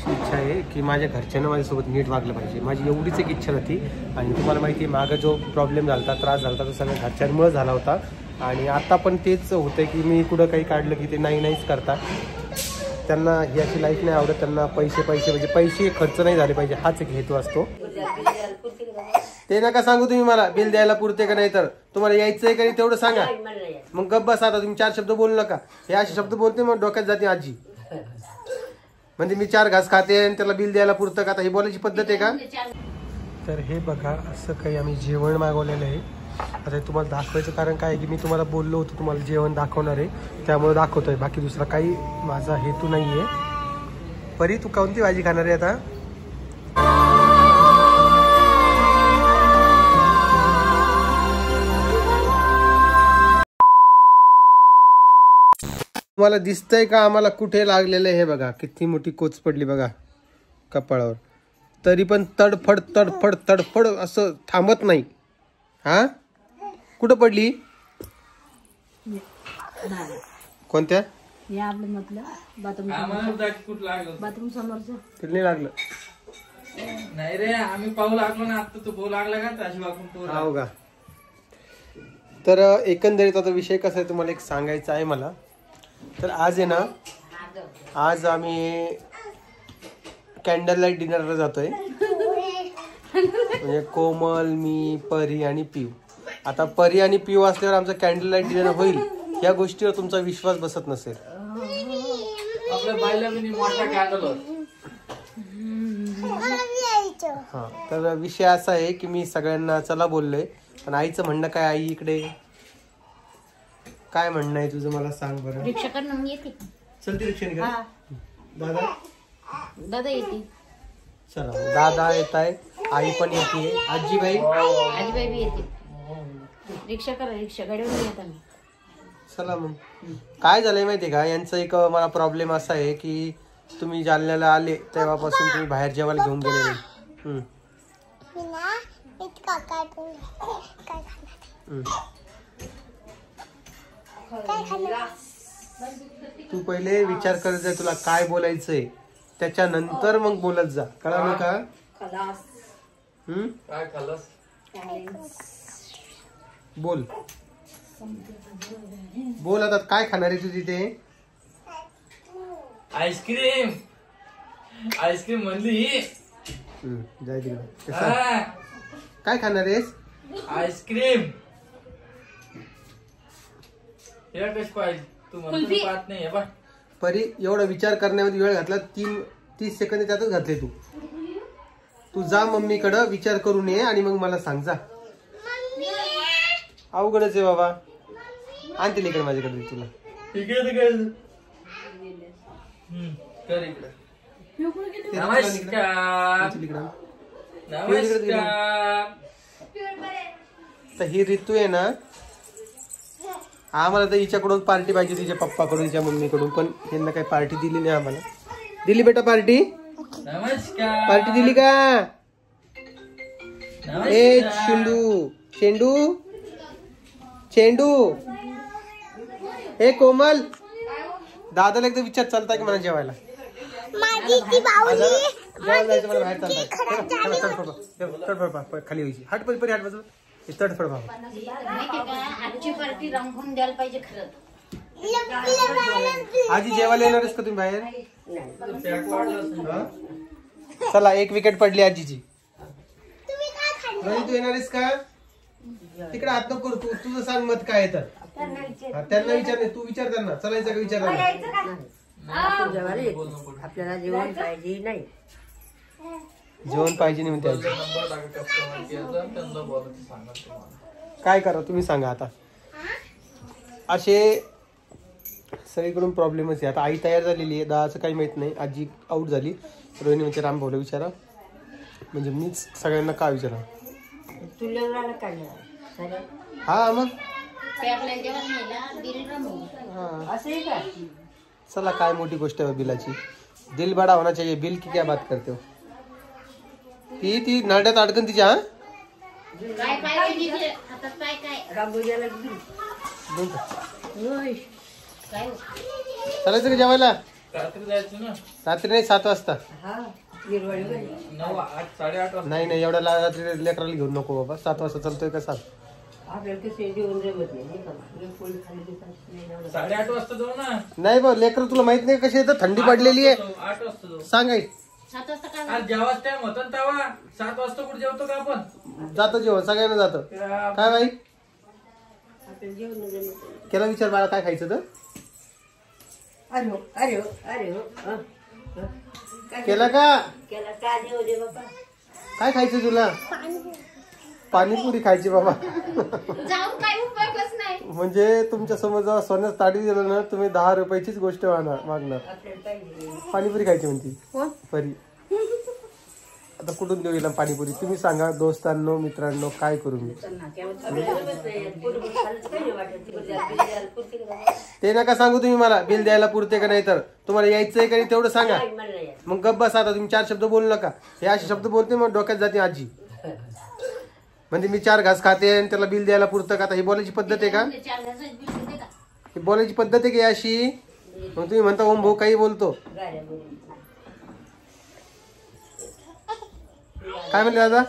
अशी इच्छा आहे की माझ्या घरच्यांना माझ्यासोबत नीट वागलं पाहिजे. माझी एवढीच एक इच्छा होती. आणि तुम्हाला माहिती आहे मागं जो प्रॉब्लेम झाला होता, त्रास झाला होता, तो सगळ्या घरच्यांमुळे झाला होता. आणि आता पण तेच होतं की मी कुठं काही काढलं की ते नाहीच करतात. त्यांना ही अशी लाईफ नाही आवडत. त्यांना पैसे म्हणजे पैसे खर्च नाही झाले पाहिजे, हाच एक हेतू असतो. ते नका सांगू तुम्ही मला बिल द्यायला पुरते का नाही. तर तुम्हाला यायचं आहे का नाही तेवढं सांगा. मग गप्प बसा. आता तुम्ही 4 शब्द बोलू नका. हे असे शब्द बोलते मग डोक्यात जाते आजी. म्हणजे मी 4 घास खाते आणि त्याला बिल द्यायला पुरतं का. आता ही बोलायची पद्धत आहे का. तर हे बघा असं काही आम्ही जेवण मागवलेलं आहे. आता तुम्हाला दाखवायचं कारण काय आहे की मी तुम्हाला बोललो होतो तुम्हाला जेवण दाखवणार आहे, त्यामुळे दाखवतोय. बाकी दुसरा काही माझा हेतू नाही आहे. परी तू कोणती भाजी खाणार आहे आता. तुम्हाला दिसतंय का आम्हाला कुठे लागलेलं आहे. हे बघा किती मोठी कोच पडली बघा कपाळावर. तरी पण तडफड असं थांबत नाही. हा कुठं पडली. कोणत्या बाथरूम समोरचं नाही लागलं. नाही रे आम्ही पाहू लागलो ना. आता तू पाहू लागला का. हो का. तर एकंदरीत आता विषय कसा आहे तुम्हाला एक सांगायचं आहे मला. तर आज आहे ना, आज आम्ही कॅन्डल लाईट डिनरला जातोय. म्हणजे कोमल, मी, परी आणि पिऊ. आता परी आणि पिऊ असल्यावर आमचं कॅन्डल लाईट डिनर होईल या गोष्टीवर तुमचा विश्वास बसत नसेल. हा तर विषय असा आहे की मी सगळ्यांना चला बोललोय, पण आईचं म्हणणं काय. आई इकडे काय म्हणणं आहे तुझं मला सांग बरं. रिक्षा करणं येते. चलती रिक्षाने का. दादा येते. चला दादा येत आहे, आई पण येते, आजीबाई बी येते. रिक्षा करा, रिक्षा गाडीवर येतात. चला मग काय झालंय माहितीये का, यांचा एक मला प्रॉब्लेम असा आहे की तुम्ही जालन्याला आले तेव्हापासून तुम्ही बाहेर जेवायला घेऊन गेले नाही. तू पहिले विचार करत जा तुला काय बोलायचंय, त्याच्यानंतर मग बोलत जा. कळलं का. काय खाल्लस बोल बोल. आता काय खाणार आहे तू तिथे. आईस्क्रीम म्हणली. जाय तिकडे. काय खाणार आहेस. आईस्क्रीम तू म्हणतो पाहत नाही बा. परी एवढा विचार करण्यामध्ये वेळ घातला. 30 सेकंद त्यातच घातले. तू जा मम्मीकडं विचार करून ये आणि मग मला सांग. जा अवघडच आहे बाबा. आणते इकडे माझ्याकडे तुला. तर ही ऋतू आहे ना, आम्हाला तर हिच्याकडून पार्टी पाहिजे, तिच्या पप्पाकडून तिच्या मम्मीकडून, पण यांना काही पार्टी दिली नाही आम्हाला. दिली बेटा पार्टी. पार्टी दिली का. ए चेंडू हे कोमल दादाला एकदा विचार चालता की मला जेवायला. जायचं मला बाहेर चालतात. खाली व्हायची हाट परी हाट बाजू तडफड बाबा. आजची पार्टी रंगवून द्यायला पाहिजे खरं. आजी जेवायला येणारच का तुम्ही बाहेर. चला 1 विकेट पडली आजीची. तू येणारच का. तिकडे हात नको करू. तू तुझं सांग मत काय तर. त्यांना विचार. तू विचार त्यांना. चलायचं का विचार. आपल्याला जेवण पाहिजे नाही. जेवण पाहिजे नाही म्हणते. काय करा तुम्ही सांगा. आता असे सगळीकडून प्रॉब्लेमच आहे. आता आई तयार झालेली आहे. दादाचं काही माहित नाही. आजी आऊट झाली. रोहिणी म्हणजे रामभाऊला विचारा. म्हणजे मीच सगळ्यांना का विचारा. हा मग चला काय मोठी गोष्ट आहे बिलाची. दिल बडा होना चाहिए. बिल की क्या बात करते हो. ती नाड्यात अडकन तिच्या. चालायचं का जेवायला. रात्री जायचं ना. रात्री नाही 7 वाजता. हा गिरवाडीवर. 9, 8, 8:30 वाजता. नाही एवढ्या रात्री लेकराला घेऊन नको बाबा. 7 वाजता चालतोय का? 7 आपल्याला कसं जेवण जमत नाही का? पोळी खाली की नाही एवढं. 8:30 वाजता जाऊ ना. नाही बा लेकर तुला माहित नाही कशी येतं, थंडी पडलेली आहे. 8 वाजता जाऊ. सांगाय 7 वाजता काय आज जेवायचा टाइम होता ना तेव्हा. 7 वाजता कुठे जेवतो का आपण? जातं जेवण सगळ्यांना जातं. काय बाई आपल्याला जेवण जमत नाही. केला विचार बाळा काय खायचं तर? अरे हो अरे हो अरे हो हं, हं. काय केला का? केला काय देऊ दे बाबा. काय खायचं तुला? पाणीपुरी खायची बाबा. जाऊन काही उपयोगच नाही. म्हणजे तुमच्या समोर जेव्हा सोन्याचं ताडी दिलं ना तुम्ही 10 रुपयाचीच गोष्ट मागणार. आपल्याला पाहिजे. पाणीपुरी खायची म्हणती कोण? परी. आता कुठून देऊ हिला पाणीपुरी तुम्ही सांगा दोस्तांनो मित्रांनो काय करू मी? आपल्याला जमत नाही. पोळी खाल्लं तर काही नाही वाटत. तिकडे जायला, तिकडे जायला, पुरते का बाबा? ते नका सांगू तुम्ही मला बिल द्यायला पुरते का नाही तर. तुम्हाला यायचंय का नाही तेवढं सांगा. नाही, मला नाही यायचं. मग गप्प बसा. आता तुम्ही 4 शब्द बोलू नका. हे असे शब्द बोलते मग डोक्यात जाते आजी. म्हणजे मी 4 घास खाते आणि त्याला बिल द्यायला पुरतं का? आता ही बोलायची पद्धत आहे का? 4 घासाचं बिल देते का? ही बोलायची पद्धत आहे की अशी? मग तुम्ही म्हणता ओम भाऊ काही बोलतो. गाड्या बोलून. काय म्हणले दादा?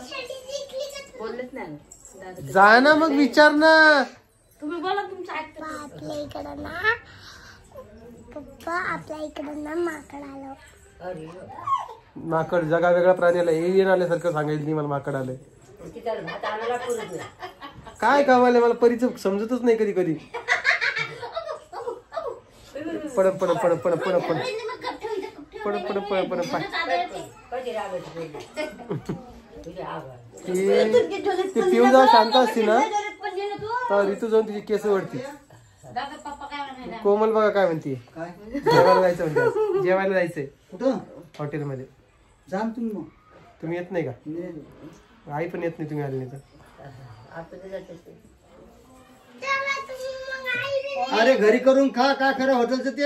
बोललेच नाही ना. दादा जा ना मग विचार ना. तुम्ही बोला तुमचं ऐकतो. आपल्या इकडं ना पप्पा आपल्या इकडं ना माकड आलं. अरे हो. माकड जगा वेगळा प्राणी आला. एलियन आल्यासारखं सांगायचं मला माकड आलंय. तिथं भात आणायला पुरत नाही. काय कामाले मला परीचं समजतच नाही कधी कधी. पडम पडम पडम पडम पडम पडम पडम पडम पडम पडम पाय. कधी रागायचं पहिले. तुझे आभार. ती पिऊ जेव्हा शांत असते ना तर ऋतू जाऊन तिची केस वळती. दादा पप्पा काय म्हणाले? कोमल बघा काय म्हणते. जेवायला जायचं म्हणते. जेवायला जायचंय कुठं हॉटेलमध्ये. जाम तुम्ही मग. तुम्ही येत नाही का? नाही. आई पण येत नाही तुम्ही आले नाही तर. आता ते जातच नाही. अरे घरी करून खा काय खरं हॉटेलचं ते.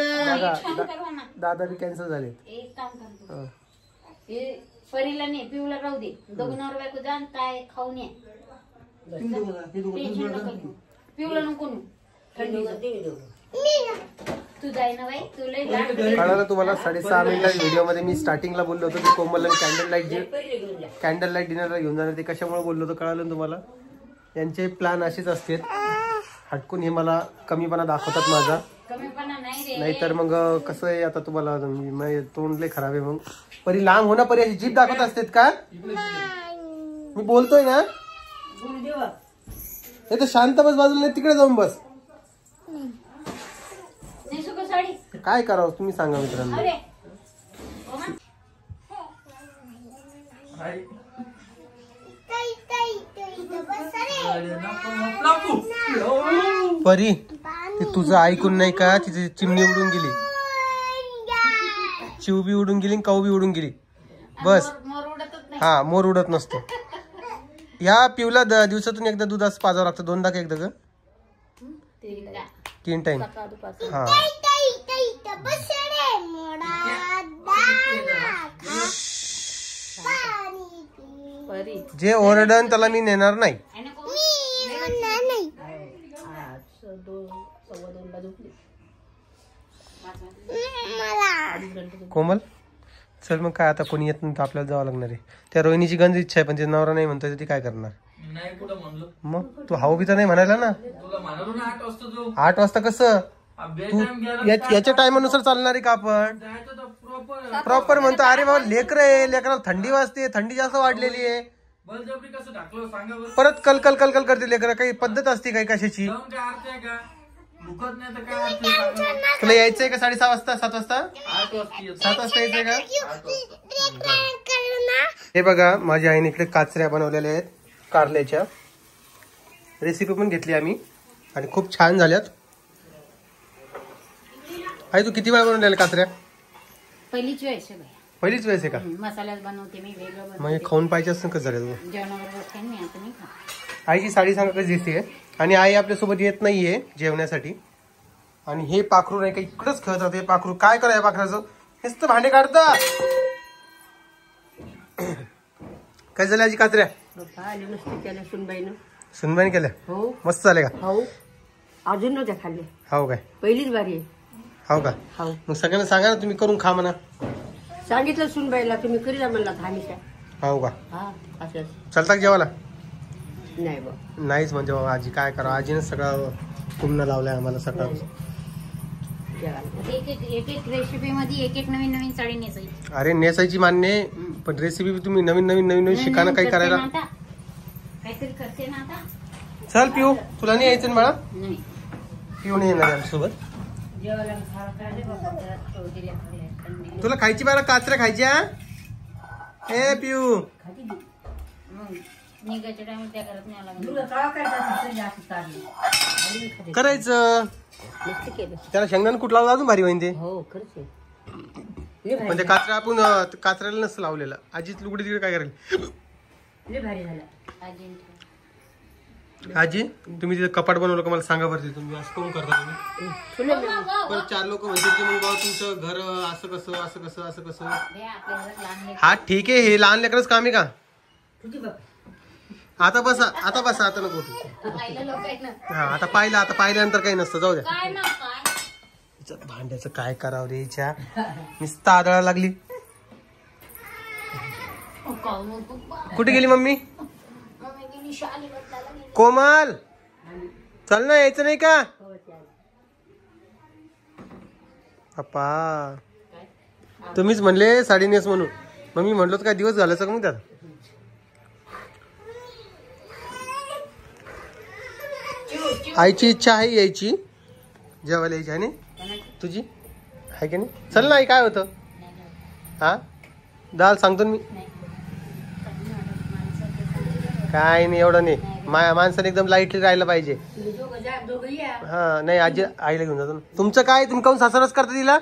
दादा बी कॅन्सल झाले. एक काम कर. हे परीला नाही पिऊला राहू दे. दोघांवर बायको जा आणि काय खाऊन ये. टेन्शन नको घेऊ. पिऊला नको नेऊ. थंडी करते मी दोघं. तू जाय ना बाई. तू लई लाड कळालं तुम्हाला 6:30 मिनिटाच्या व्हिडिओमध्ये मी स्टार्टिंगला बोललो होतो की कोमलला कॅन्डल पहिले घेऊन जा. लाईट डिनरला घेऊन जाणार. ते कशामुळे बोललो होतो कळालं ना तुम्हाला? यांचे प्लॅन असेच असतात. हटकून हे मला कमीपणा दाखवतात माझा. कमीपणा नाही रे. नाहीतर मग कसं आहे आता तुम्हाला तोंड लय खराब आहे. मग परी लांब होणार परी अशी जीभ दाखवत असतात का? मी बोलतोय ना. गुरु देवा. हे तर शांत बस बाजूला नाही तिकडे जाऊन बस. नाही सुख साडी. काय करावं तुम्ही सांगा मित्रांनो. अरे आई. परी ते तुझं ऐकून नाही का तिची चिमणी उडून गेली. चिव बी उडून गेली काऊ बी उडून गेली. बस मोर उडतच नाही. हा मोर उडत नसतो. ह्या पिवला दिवसातून एकदा दूध असं पाजावं लागतं. 2दा का एकदा ग? 3 टाइम. हा जे ओरडन त्याला मी नेणार नाही. कोमल चल मग काय आता कोणी येत नाही तर आपल्याला जावं लागणार आहे. त्या रोहिणीची गंज इच्छा आहे पण ते नवरा नाही म्हणतोय ती काय करणार? नाही कुठं म्हणलो. मग तू हाऊ बी तर नाही म्हणायला ना. तुला म्हणालो ना 8 वाजता जाऊ. 8 वाजता कसं? अभ्यास तू टाइम गेला. याच्या टायमानुसार चालणार आहे का आपण? जायचं तर प्रॉपर. प्रॉपर म्हणतो. अरे बाबा लेकर आहे. लेकराला थंडी वाजते. थंडी जास्त वाढलेली आहे. बलजबरी कसं टाकलं सांगा बरं. परत कलकल कलकल करते लेकर. काही पद्धत असते काही कशाची? जाऊन काय अर्थ आहे का? दुखत नाही तर काय अर्थ आहे सांगा बरं. तुला यायचंय का 6:30 वाजता? 7 वाजता? 8 वाजता येतो. 7 वाजता यायचंय का? हे बघा माझ्या आईने इकडे काचऱ्या बनवलेल्या आहेत कारल्याच्या. रेसिपी पण घेतली आम्ही आणि खूप छान झाल्यात. आई तू किती वेळा बनवलेल्या काचऱ्या? पहिलीच वेळ आहे. पहिलीच वेळेस आहे का? मसाल्यात बनवते मी वेगळं बनवते. मग हे खाऊन पाहिजे असं कसं झालं तुझं? जेवणाबरोबर काही नाही आता नाही खा. आईची साडी सांगा कशी दिसते. आणि आई आपल्यासोबत येत नाहीये जेवण्यासाठी. आणि हे पाखरू नाही का इकडंच खेळत राहते. पाखरू काय करायचं पाखराचं? नुसतं भांडे काढता. काय झालं आजी काचऱ्या? आली मस्ती केल्या सुनबाईनं. सुनबाईने केल्या? हो मस्त झाले का? हो अजून नव्हत्या खाल्ल्या. हो काय? पहिलीच बारी आहे. हो का? हो मग सगळ्यांना सांगा ना तुम्ही करून खा म्हणा. सांगितलं सुनबाईला तुम्ही करीला म्हणला हमेशा. हो का? हा असं चालता का जेवायला? नाही बा नाहीच म्हणजे बाबा आजी काय करा, आजीने सगळं पूर्ण लावलंय आम्हाला सकाळ. एक एक रेसिपी मध्ये एक नवीन नवीन साडी नेसायची. अरे नेसायची मान्य आहे, पण रेसिपी तुम्ही नवीन नवीन नवीन नवीन शिकाना काही करायला. काहीतरी करते ना आता. चल पिऊ, तुला नाही यायचं ना बाळा? नाही पिऊ नाही येणार आमच्यासोबत. जेवायला खायला बाबा जरा ठेवलेली खाल्ले. तुला खायची बाळा काचऱ्या खायच्या? ए पिऊ मग निघायच्या टाइम त्या करत नाही आला. तुला काय करायचं जास्त चालली करायचं. मस्त केलं. त्याला शेंगदाणा कुठ लावला अजून भारी होईन ते. हो खरंच आहे. म्हणजे काचऱ्या आपण काचऱ्याला नसतं लावलेलं. आजीच लुगडी तिकडे काय करेल. लय भारी झालं. आजी तुम्ही तिथे कपाट बनवलं का मला सांगा बरं. तुम्ही असं करून करता तुम्ही? पण 4 लोक म्हणतात की मग बाबा तुमचं घर असं कसं असं कसं असं कसं. हा ठीक आहे, हे लहान लेकरच काम आहे का? आता बसा आता बसा, आता नको. हा आता पाहिल्यानंतर काही नसतं, जाऊ द्या. भांड्याचं काय करावं रे हिच्या, नुसतं आदळायला लागली. कुठे गेली मम्मी? कोमल चल ना, यायचं नाही का पप्पा? तुम्हीच म्हणले साडी नेस म्हणून, मग मी म्हणलो काय दिवस घालायचं का मग त्यात? आईची इच्छा आहे यायची, जेवायला यायची आहे ना तुझी, आहे की नाही? चल ना आई, काय होतं? हा दाल सांगतो मी, काय नाही एवढं नाही. माणसाने एकदम लाईटली राहायला पाहिजे. हा नाही आजी आईला घेऊन जातो ना. तुमचं काय, तुम्ही काऊन सासरच करता तिला?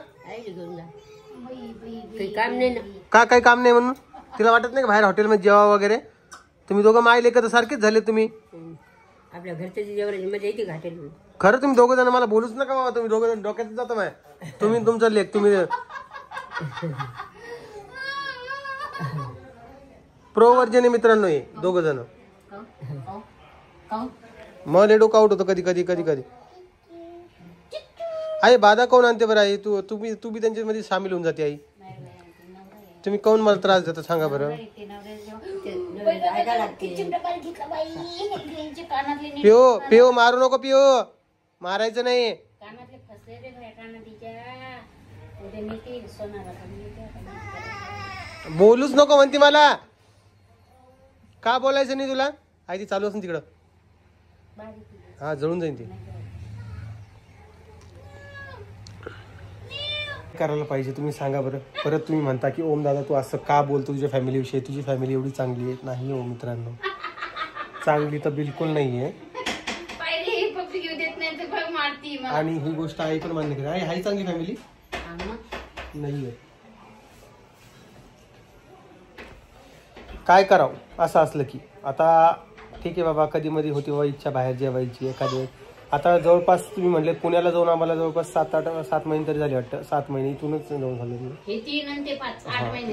काम नाही ना. का काही काम नाही म्हणून तिला वाटत नाही का बाहेर हॉटेलमध्ये जेवा वगैरे? तुम्ही दोघं माय लेकर सारखेच झाले तुम्ही. आपल्या घरच्या जेवणाची मजा येते घाटेल. खरं तुम्ही दोघं जण मला बोलूच नका बाबा. तुम्ही दोघं जण डोक्यात जाता माय. तुम्ही तुमचा लेख तुम्ही प्रो वर्जन आहे मित्रांनो हे दोघं जण. मग डोकं आउट होतं कधी कधी कधी कधी. आई बाधा कोण आणते बरं आई? तू बी त्यांच्यामध्ये सामील होऊन जाते आई. तुम्ही कोण मला त्रास देता सांगा बरं? पिओ मारू नको, पिओ मारायचं नाही. बोलूच नको म्हणते मला. का बोलायचं नाही तुला? आई ती चालू असेल तिकडं. हा जळून जाईन ती. करायला पाहिजे तुम्ही सांगा बरं. परत तुम्ही म्हणता की ओम दादा तू असं का बोलतो तुझ्या फॅमिली विषयी? तुझी फॅमिली एवढी चांगली आहे? नाही हो मित्रांनो, चांगली तर बिलकुल नाहीये. आणि ही गोष्ट आई पण मान्य करते. आई चांगली फॅमिली नाहीये. काय करावं असं असलं की? आता ठीक आहे बाबा, कधी मध्ये होती बाबा इच्छा बाहेर जेवायची एखादी. आता जवळपास तुम्ही म्हणले पुण्याला जाऊन आम्हाला जवळपास 7 महिने तरी झाले वाटतं. 7 महिने इथूनच जाऊन झाले.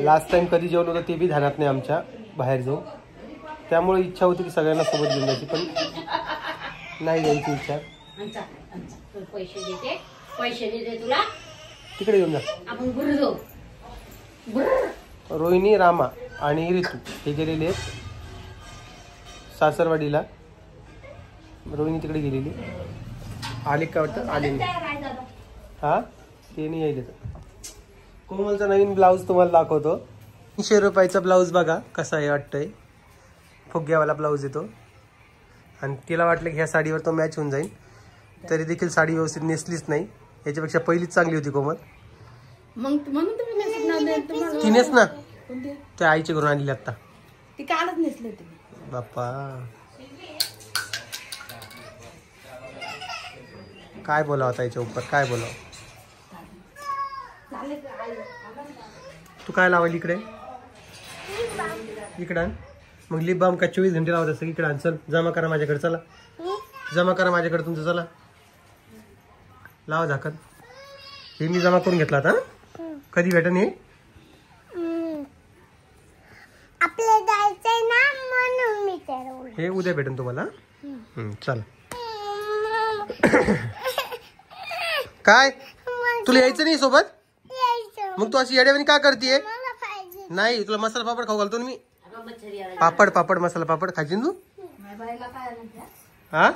लास्ट टाइम कधी जेवण होतं ते बी ध्यानात नाही आमच्या बाहेर जाऊन. त्यामुळे इच्छा होती की सगळ्यांना सोबत घेऊन जायची, पण नाही जायची इच्छा. पैसे देते तुला, तिकडे घेऊन जा. आपण रोहिणी, रामा आणि ऋतू हे गेलेले आहेत सासरवाडीला. रोहिणी तिकडे गेलेली. आली का वाटतं? आली नाही. हा ते नाही यायले. कोमलचा नवीन ब्लाऊज तुम्हाला दाखवतो. 300 रुपयाचा ब्लाऊज बघा कसा आहे वाटतंय. फुग्यावाला ब्लाऊज येतो. आणि तिला वाटलं की ह्या साडीवर तो मॅच होऊन जाईल, तरी देखील साडी व्यवस्थित नेसलीच नाही. याच्यापेक्षा पहिलीच चांगली होती कोमल. तिनेच ना त्या आईच्या घरून आणली आता. ती कालच नेसली होती बाप्पा. काय बोलावं आता याच्या उपर, काय बोलावं? तू काय लावायला इकडे? इकडे आण. मग लिप बाम का 24 घंटे लावत असं? इकडे आण. चल जमा करा माझ्याकडे. चला जमा करा माझ्याकडे तुमचं. चला लावा झाकण. हे मी जमा करून घेतला आता. कधी भेटन हे? हे उद्या भेटेन तुम्हाला. चला. काय तुला यायचं नाही सोबत? यायचं. मग तू अशी येड्यावानी का करतीये? मला पाहिजे. नाही तुला मसाला पापड खाऊ घालतो ना मी. अगं मच्छर यायला. पापड मसाला पापड खायची ना तू? बाईला काय आलं त्या? हा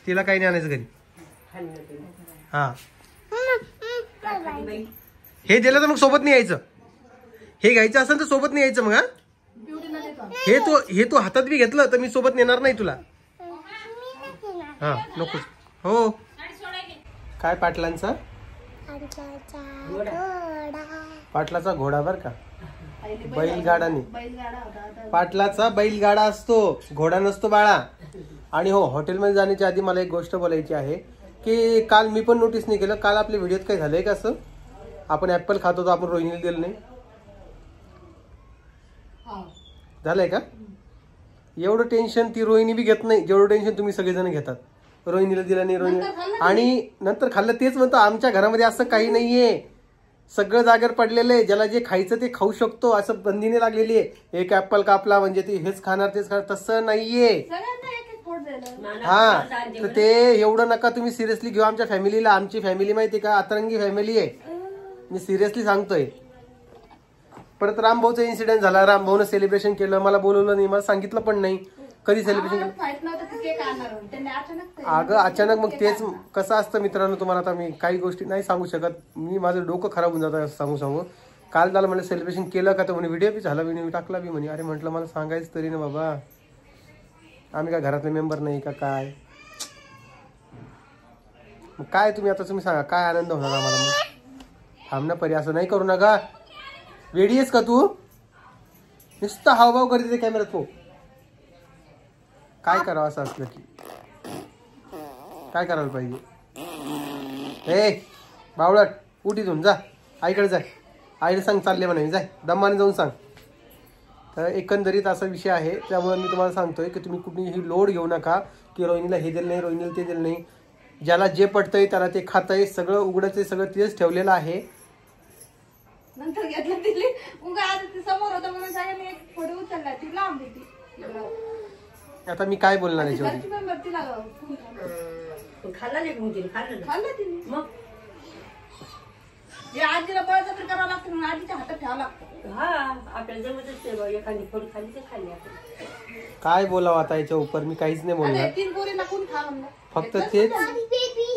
तिला काही नाही आणायचं घरी. हा हे दिलं तर मग सोबत नाही यायचं. हे घ्यायचं असेल तर सोबत नाही यायचं मग. हा हे तू हातात बी घेतलं तर मी सोबत नेणार नाही तुला. हा नकोच. हो काय पाटलांचा? पाटलाचा घोडा बर का, बैलगाडा नाही. पाटलाचा बैलगाडा असतो, घोडा नसतो बाळा. आणि हो, हॉटेलमध्ये जाण्याच्या आधी मला एक गोष्ट बोलायची आहे की काल मी पण नोटीस नाही केलं, काल आपल्या व्हिडिओत काय झालंय का असं, आपण ऍपल खात होतो, आपण रोहिणीला दिलं नाही. झालंय का? एवढं टेन्शन ती रोहिणी बी घेत नाही जेवढं टेन्शन तुम्ही सगळेजण घेतात. रोहिणीला दिलं नाही, रोहिणी आणि नंतर खाल्लं. तेच म्हणतो आमच्या घरामध्ये असं काही नाहीये, सगळं जागेवर पडलेलं आहे. ज्याला जे खायचं ते खाऊ शकतो असं बंदीने लागलेली आहे. एक ऍपल कापला म्हणजे ते हेच खाणार तेच खाणार, तसं नाहीये. हा तर ते एवढं नका तुम्ही सिरियसली घेऊ आमच्या फॅमिलीला. आमची फॅमिली माहिती का, अतरंगी फॅमिली आहे, मी सिरियसली सांगतोय. परत रामभाऊचा इन्सिडेंट झाला, रामभाऊनं सेलिब्रेशन केलं, मला बोलवलं नाही, मला सांगितलं पण नाही कधी सेलिब्रेशन केलं. अगं अचानक मग तेच कसं असतं मित्रांनो, तुम्हाला आता मी काही गोष्टी नाही सांगू शकत, मी माझं डोकं खराब होऊन जातं सांगू. काल झालं म्हणलं सेलिब्रेशन केलं का, तर म्हणे व्हिडिओ बी झाला, व्हिडिओ टाकला बी म्हणे. अरे म्हटलं मला सांगायचं तरी ना बाबा, आम्ही काय घरातले मेंबर नाही का काय? मग काय तुम्ही आता तुम्ही सांगा काय आनंद होणार आम्हाला? मग थांब ना परी, असं नाही करू नका. वेडी आहेस का तू? नुसतं हावभाव करते ते कॅमेऱ्यात. हो काय करावं असं असलं की काय करायला पाहिजे? ए बावळट उठ इथून, जा आईकडे जाय, आईला सांग चालले म्हणा, जाय दमाने जाऊन सांग. तर एकंदरीत असा विषय आहे, त्यामुळे मी तुम्हाला सांगतोय की तुम्ही कुठेही लोड घेऊ नका की रोहिणीला हे दिलं नाही, रोहिणीला ते दिलं नाही. ज्याला जे पडतंय त्याला ते खातंय, सगळं उघडतंय, सगळं तेच ठेवलेलं आहे. नंतर घेतलं दिली उगा आता ती समोर होतं म्हणून सगळ्यांनी एक फोटो उचलला, ती लांब देती. आता मी काय बोलणार याच्यावरती? घरची मेंबर तिला खाल्ला नाही मग तिने, खाल्लं तिने. मग हे आजीला बळजबरी करावं लागतं म्हणून आजीच्या हातात ठेवावं लागतं. हा आपल्याला जमतच ते एखादी थोडी खाली ते खाली आपण. काय बोलावं आता याच्या उपर, मी काहीच नाही बोलणार. अरे 3 पोरींना कोण खा म्हणलं? फक्त तेच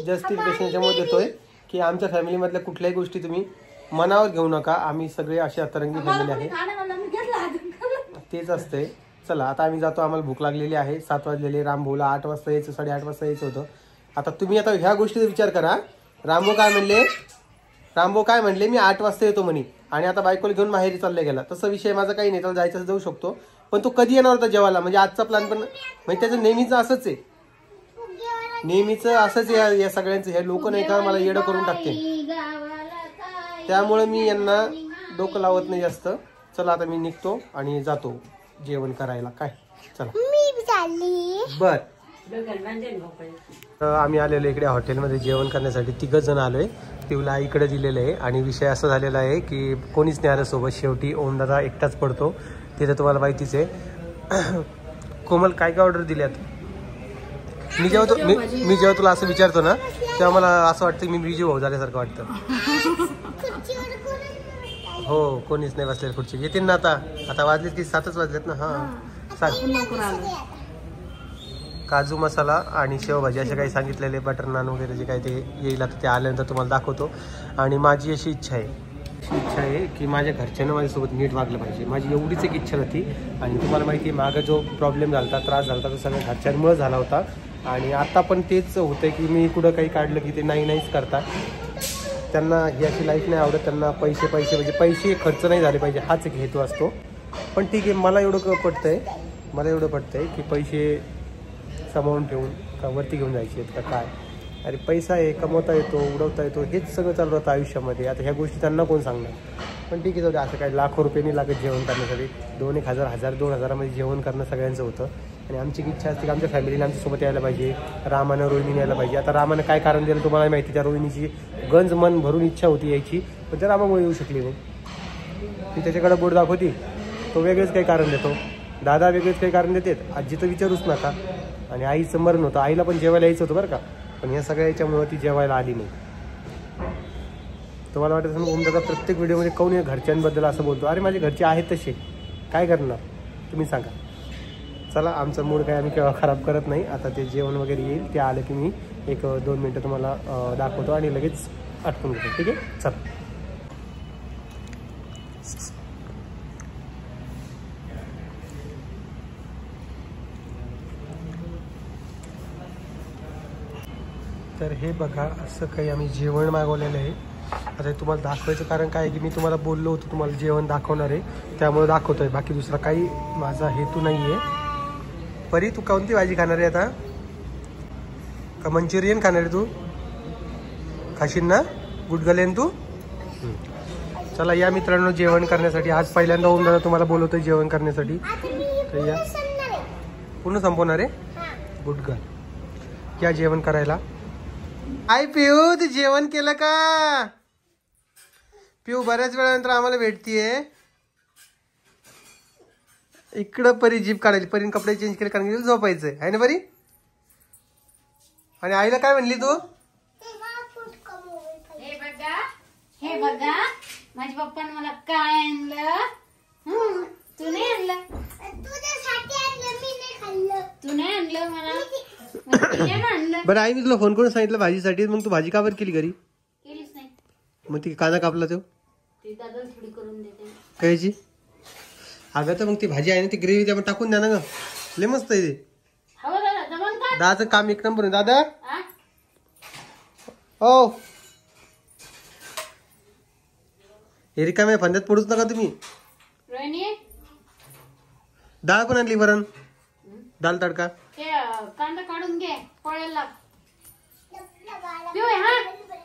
जस्टिफिकेशन याच्यामध्ये देतोय की आमच्या फॅमिलीमधल्या कुठल्याही गोष्टी तुम्ही मनावर घेऊ नका. आम्ही सगळे असे अतरंगी फॅमिली आहे, तेच असते. चला आता आम्ही जातो, आम्हाला भूक लागलेली आहे. 7 वाजलेले, रामभाऊला 8 वाजता यायचं, 8:30 वाजता यायचं होतं. आता तुम्ही आता ह्या गोष्टीचा विचार करा. रामभाऊ काय म्हणले मी 8 वाजता येतो म्हणे, आणि आता बायकोला घेऊन माहेरी चालले गेला. तसा विषय माझा काही नाही, त्याला जायचं जाऊ शकतो, पण तो कधी येणार होता जेवायला? म्हणजे आजचा प्लॅन पण म्हणजे त्याचं नेहमीचं असंच आहे, नेहमीचं असंच आहे या सगळ्यांचं. हे लोक नाही का मला येडं करून टाकते, त्यामुळे मी यांना डोकं लावत नाही जास्त. चला आता मी निघतो आणि जातो जेवण करायला. काय चला मी चालली. बर. आम्ही आलेलो इकडे हॉटेलमध्ये जेवण करण्यासाठी, 3 जण आलोय. तिला इकडे दिलेलं आहे आणि विषय असा झालेला आहे की कोणीच नाही आलं सोबत. शेवटी ओमदादा एकटाच पडतो तिथं, तुम्हाला माहितीच आहे. कोमल काय काय ऑर्डर दिल्यात? मी जेव्हा तुला असं विचारतो ना तेव्हा मला असं वाटतं की मी बिजी भाऊ झाल्यासारखं वाटतं. हो कोणीच नाही बसलेलं खुर्ची. येतील ना आता वाजलेत की 7च वाजलेत ना. हा सांग. काजू मसाला आणि शेवभाजी असे काही सांगितलेले, बटर नान वगैरे जे काही ते येईल आता ते आल्यानंतर तुम्हाला दाखवतो. आणि माझी अशी इच्छा आहे की माझ्या घरच्यांना माझ्यासोबत नीट वागलं पाहिजे. माझी एवढीच एक इच्छा होती. आणि तुम्हाला माहिती आहे मागं जो प्रॉब्लेम झाला होता, त्रास झाला होता, तो सगळ्या घरच्यांमुळे झाला होता. आणि आता पण तेच होतं की मी कुठं काही काढलं की ते नाहीच करतात. त्यांना ही अशी लाईफ नाही आवडत. त्यांना पैसे म्हणजे पैसे खर्च नाही झाले पाहिजे, हाच एक हेतू असतो. पण ठीक आहे, मला एवढं पटतंय की पैसे सांभाळून ठेवून का वरती घेऊन जायचे आहेत का काय? अरे पैसा आहे, कमवता येतो, उडवता येतो, हेच सगळं चालू राहतं आयुष्यामध्ये. आता ह्या गोष्टी त्यांना कोण सांगणार? पण ठीक आहे, असं काय लाखो रुपये लागत जेवण करण्यासाठी. 1,000, 1,000, 2,000मध्ये जेवण करणं सगळ्यांचं होतं. आणि आमची इच्छा असते की आमच्या फॅमिलीने आमच्यासोबत यायला पाहिजे, रामानं रोहिणीने यायला पाहिजे. आता रामानं काय कारण दिलं तुम्हाला माहिती, त्या रोहिणीची गंज मन भरून इच्छा होती यायची, पण त्या रामामुळे येऊ शकली नाही. ती त्याच्याकडे बोट दाखवती, तो वेगळंच काही कारण देतो, दादा वेगळेच काही कारण देतात, आजी तर विचारूच नका. आणि आईचं मरण होतं, आईला पण जेवायला यायचं होतं बरं का, पण या सगळ्या याच्यामुळं ती जेवायला आली नाही. तुम्हाला वाटत असेल ओमदादा प्रत्येक व्हिडिओमध्ये कोण या घरच्यांबद्दल असं बोलतो. अरे माझे घरचे आहेत तसे, काय करणार तुम्ही सांगा. चला आमचा मूड काय आम्ही केव्हा खराब करत नाही. आता ते जेवण वगैरे येईल, ते आलं की मी 1-2 मिनटं तुम्हाला दाखवतो आणि लगेच आटपून घेतो. ठीक आहे चला. तर हे बघा असं काही आम्ही जेवण मागवलेलं आहे. आता तुम्हाला दाखवायचं कारण काय आहे की मी तुम्हाला बोललो होतो तुम्हाला जेवण दाखवणार आहे, त्यामुळे दाखवतोय. बाकी दुसरा काही माझा हेतू नाही आहे. परी तू कोणती भाजी खाणार आहे आता? का मंचुरियन खाणार आहे तू? खाशील ना? गुडगलेन तू? चला या मित्रांनो जेवण करण्यासाठी. आज पहिल्यांदा ओमदादा तुम्हाला बोलवतोय जेवण करण्यासाठी. तर या पूर्ण संपवणार आहे. Good girl. या जेवण करायला. आई पिऊ तू जेवण केलं का? पिऊ बऱ्याच वेळानंतर आम्हाला भेटतीये. इकडं परी जीप काढायची. परीने कपडे चेंज केले कारण की झोपायचंय आहे ना परी? आणि आईला काय म्हणली तू? हे बघा माझ्या पप्पाने मला काय आणलं. तू नाही आणलं. तू नाही आणलं मला आणलं. बरं आईने तुला फोन करून सांगितलं भाजीसाठी, मग तू भाजी का बरं केली घरी? केलीच नाही. मग ती कांदा कापला तो ती दादा थोडी करून देते. कायची? अगं तर मग ती भाजी आहे ना ती ग्रेव्ही त्यामध्ये टाकून द्या ना ग. लय मस्त आहे ते. हो दादा जमन का? दादाचं काम एक नंबर आहे. दादा हो हे रिकाम्या फंद्यात पडूच नका तुम्ही. रोहिणी डाळ पण आणली वरण, दाल तडका. ते कांदा काढून घे पोळ्याला. पिऊ हा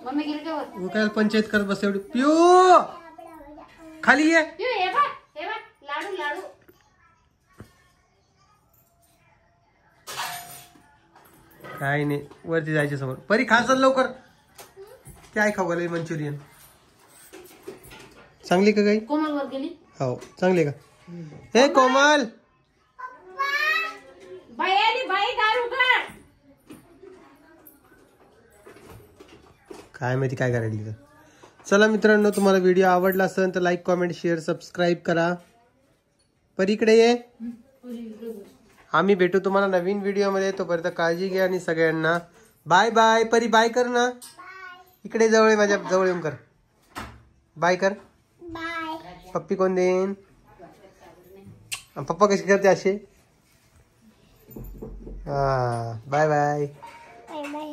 मम्मी गेली का वर? काय पंचायत करत बस एवढी. पिऊ खाली ये. पिऊ हे बघ लाडू लाडू. काय नाही वरती जायच्या समोर. परी खा चल लवकर. ते आई खाऊ घाले मंचुरियन. चांगली का काही? कोमल वर गेली. हो चांगली का? हे कोमल बाई आली बाई दारू काढ. काय माहिती काय करायला. चला मित्रांनो तुम्हाला व्हिडिओ आवडला असेल तर लाईक कमेंट शेअर सबस्क्राईब करा. परी इकडे ये. आम्ही भेटू तुम्हाला नवीन व्हिडिओ मध्ये. तोपर्यंत काळजी घ्या आणि सगळ्यांना बाय बाय. परी बाय कर ना. इकडे जवळ माझ्या जवळ येऊन कर. बाय कर. पप्पी कोण देईन? पप्पा कशी करते असे? हा बाय बाय. Bye bye.